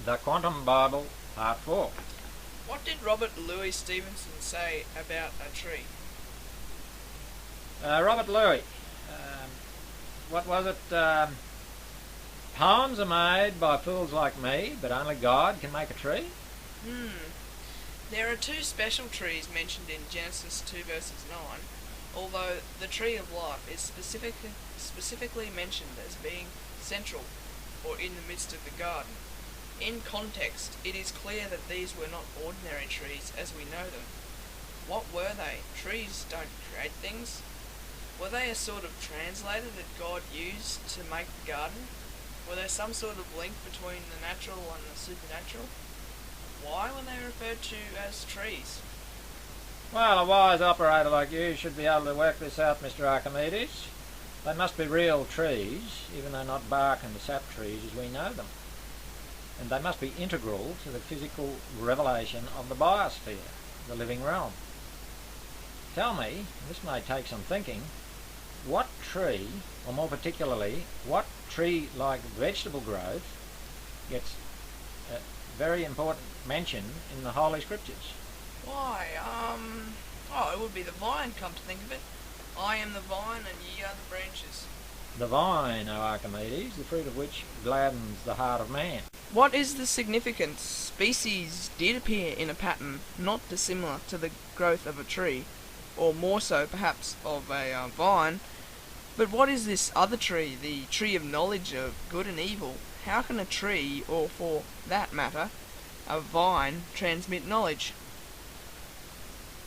The Quantum Bible, Part 4. What did Robert Louis Stevenson say about a tree? Robert Louis. What was it? Poems are made by fools like me, but only God can make a tree? There are two special trees mentioned in Genesis 2 verses 9, although the tree of life is specifically mentioned as being central or in the midst of the garden. In context, it is clear that these were not ordinary trees as we know them. What were they? Trees don't create things. Were they a sort of translator that God used to make the garden? Were there some sort of link between the natural and the supernatural? Why were they referred to as trees? Well, a wise operator like you should be able to work this out, Mr. Archimedes. They must be real trees, even though not bark and sap trees as we know them. And they must be integral to the physical revelation of the biosphere, the living realm. Tell me, this may take some thinking, what tree, or more particularly, what tree-like vegetable growth gets a very important mention in the Holy Scriptures? Why, it would be the vine, come to think of it. I am the vine and ye are the branches. The vine, O Archimedes, the fruit of which gladdens the heart of man. What is the significance? Species did appear in a pattern not dissimilar to the growth of a tree, or more so perhaps of a vine. But what is this other tree, the tree of knowledge of good and evil? How can a tree, or for that matter, a vine, transmit knowledge?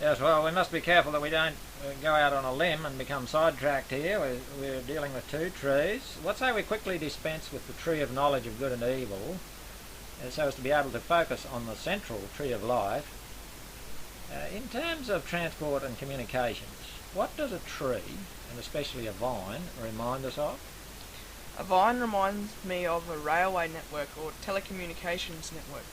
Yes, well, we must be careful that we don't go out on a limb and become sidetracked here. We're dealing with two trees. What say we quickly dispense with the tree of knowledge of good and evil, so as to be able to focus on the central tree of life. In terms of transport and communications, what does a tree, and especially a vine, remind us of? A vine reminds me of a railway network or telecommunications network.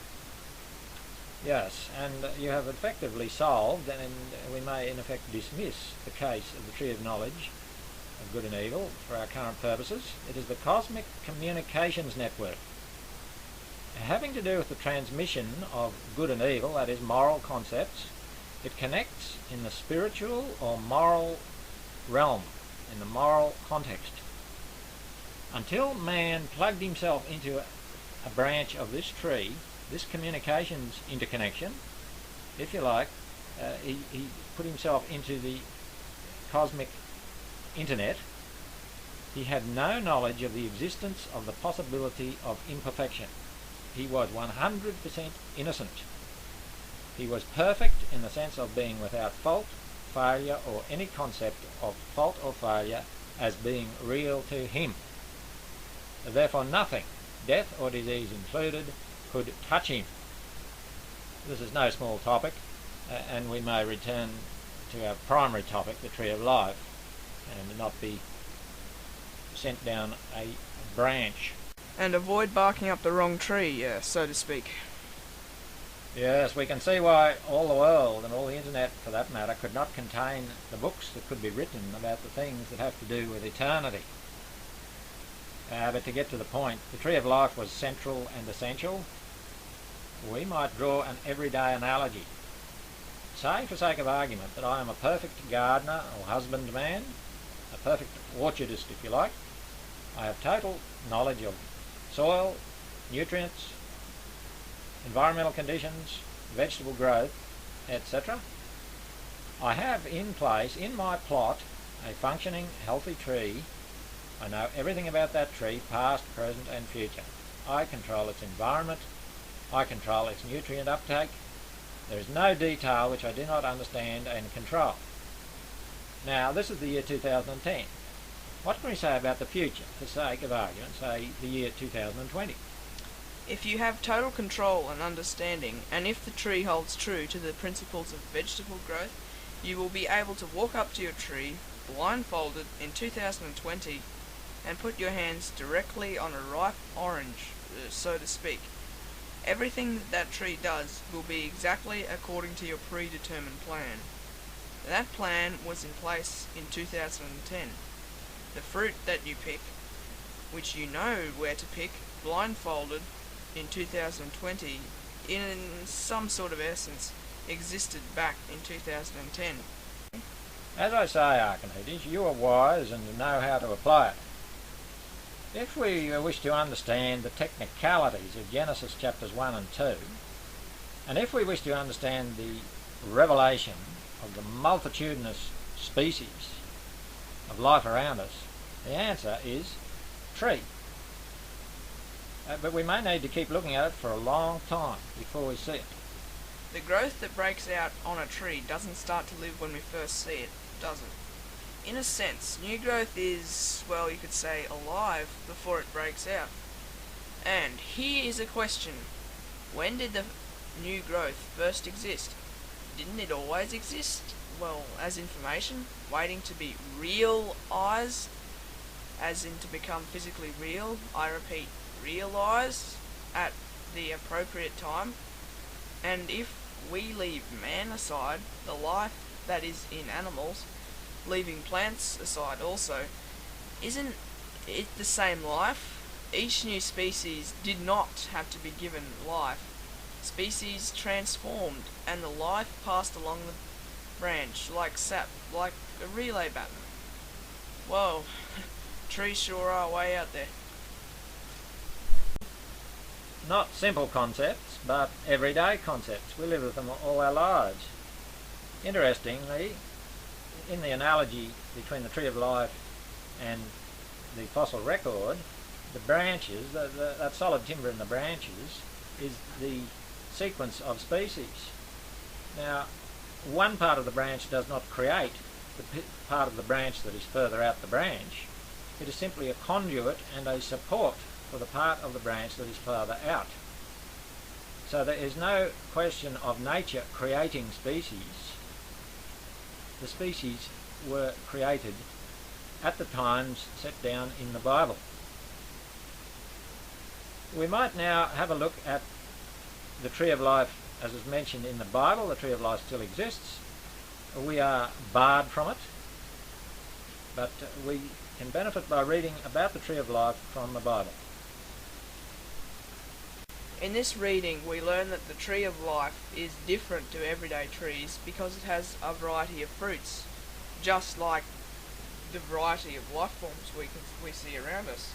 Yes, and you have effectively solved, and we may in effect dismiss the case of the tree of knowledge of good and evil for our current purposes. It is the cosmic communications network, having to do with the transmission of good and evil, that is, moral concepts. It connects in the spiritual or moral realm, in the moral context. Until man plugged himself into a branch of this tree, this communications interconnection, if you like, he put himself into the cosmic internet. He had no knowledge of the existence of the possibility of imperfection. He was 100% innocent. He was perfect in the sense of being without fault, failure, or any concept of fault or failure as being real to him. Therefore nothing, death or disease included, could touch him. This is no small topic, and we may return to our primary topic, the tree of life, and not be sent down a branch. And avoid barking up the wrong tree, so to speak. Yes, we can see why all the world, and all the internet for that matter, could not contain the books that could be written about the things that have to do with eternity. But to get to the point, the tree of life was central and essential. We might draw an everyday analogy. Say, for sake of argument, that I am a perfect gardener or husbandman, a perfect orchardist if you like. I have total knowledge of soil, nutrients, environmental conditions, vegetable growth, etc. I have in place, in my plot, a functioning, healthy tree. I know everything about that tree, past, present and future. I control its environment. I control its nutrient uptake. There is no detail which I do not understand and control. Now, this is the year 2010. What can we say about the future, for sake of argument, say the year 2020? If you have total control and understanding, and if the tree holds true to the principles of vegetable growth, you will be able to walk up to your tree, blindfolded, in 2020, and put your hands directly on a ripe orange, so to speak. Everything that tree does will be exactly according to your predetermined plan. That plan was in place in 2010. The fruit that you pick, which you know where to pick, blindfolded, in 2020 in some sort of essence existed back in 2010. As I say, Archimedes, you are wise and you know how to apply it. If we wish to understand the technicalities of Genesis chapters 1 and 2, and if we wish to understand the revelation of the multitudinous species of life around us, the answer is tree. But we may need to keep looking at it for a long time before we see it. The growth that breaks out on a tree doesn't start to live when we first see it, does it? In a sense, new growth is, well, you could say, alive before it breaks out. And here is a question. When did the new growth first exist? Didn't it always exist? Well, as information, waiting to be realized, as in to become physically real, I repeat, realize at the appropriate time. And if we leave man aside, the life that is in animals, leaving plants aside also, isn't it the same life? Each new species did not have to be given life. Species transformed, and the life passed along the branch like sap, like a relay button. Whoa, trees sure are way out there. Not simple concepts, but everyday concepts. We live with them all our lives. Interestingly, in the analogy between the tree of life and the fossil record, the branches, that solid timber in the branches, is the sequence of species. Now, one part of the branch does not create the part of the branch that is further out the branch. It is simply a conduit and a support for the part of the branch that is farther out. So there is no question of nature creating species. The species were created at the times set down in the Bible. We might now have a look at the tree of life as is mentioned in the Bible. The tree of life still exists. We are barred from it, but we can benefit by reading about the tree of life from the Bible. In this reading, we learn that the tree of life is different to everyday trees because it has a variety of fruits, just like the variety of life forms we see around us.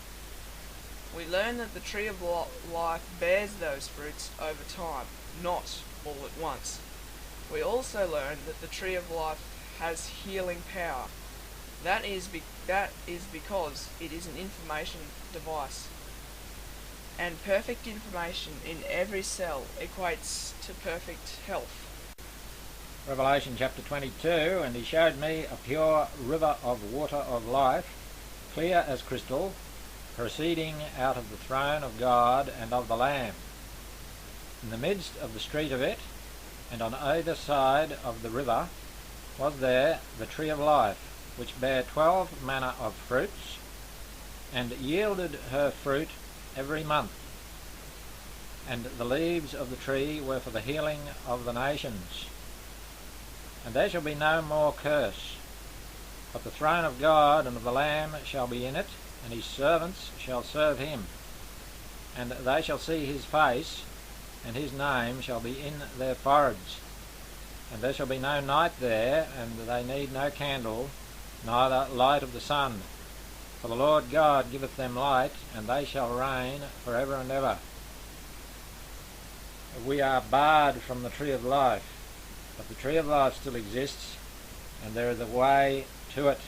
We learn that the tree of life bears those fruits over time, not all at once. We also learn that the tree of life has healing power. That is because it is an information device. And perfect information in every cell equates to perfect health. Revelation chapter 22, and he showed me a pure river of water of life, clear as crystal, proceeding out of the throne of God and of the Lamb. In the midst of the street of it, and on either side of the river, was there the tree of life, which bare 12 manner of fruits, and yielded her fruit every month. And the leaves of the tree were for the healing of the nations. And there shall be no more curse, but the throne of God and of the Lamb shall be in it, and his servants shall serve him. And they shall see his face, and his name shall be in their foreheads. And there shall be no night there, and they need no candle, neither light of the sun. For the Lord God giveth them light, and they shall reign for ever and ever. We are barred from the tree of life, but the tree of life still exists, and there is a way to it.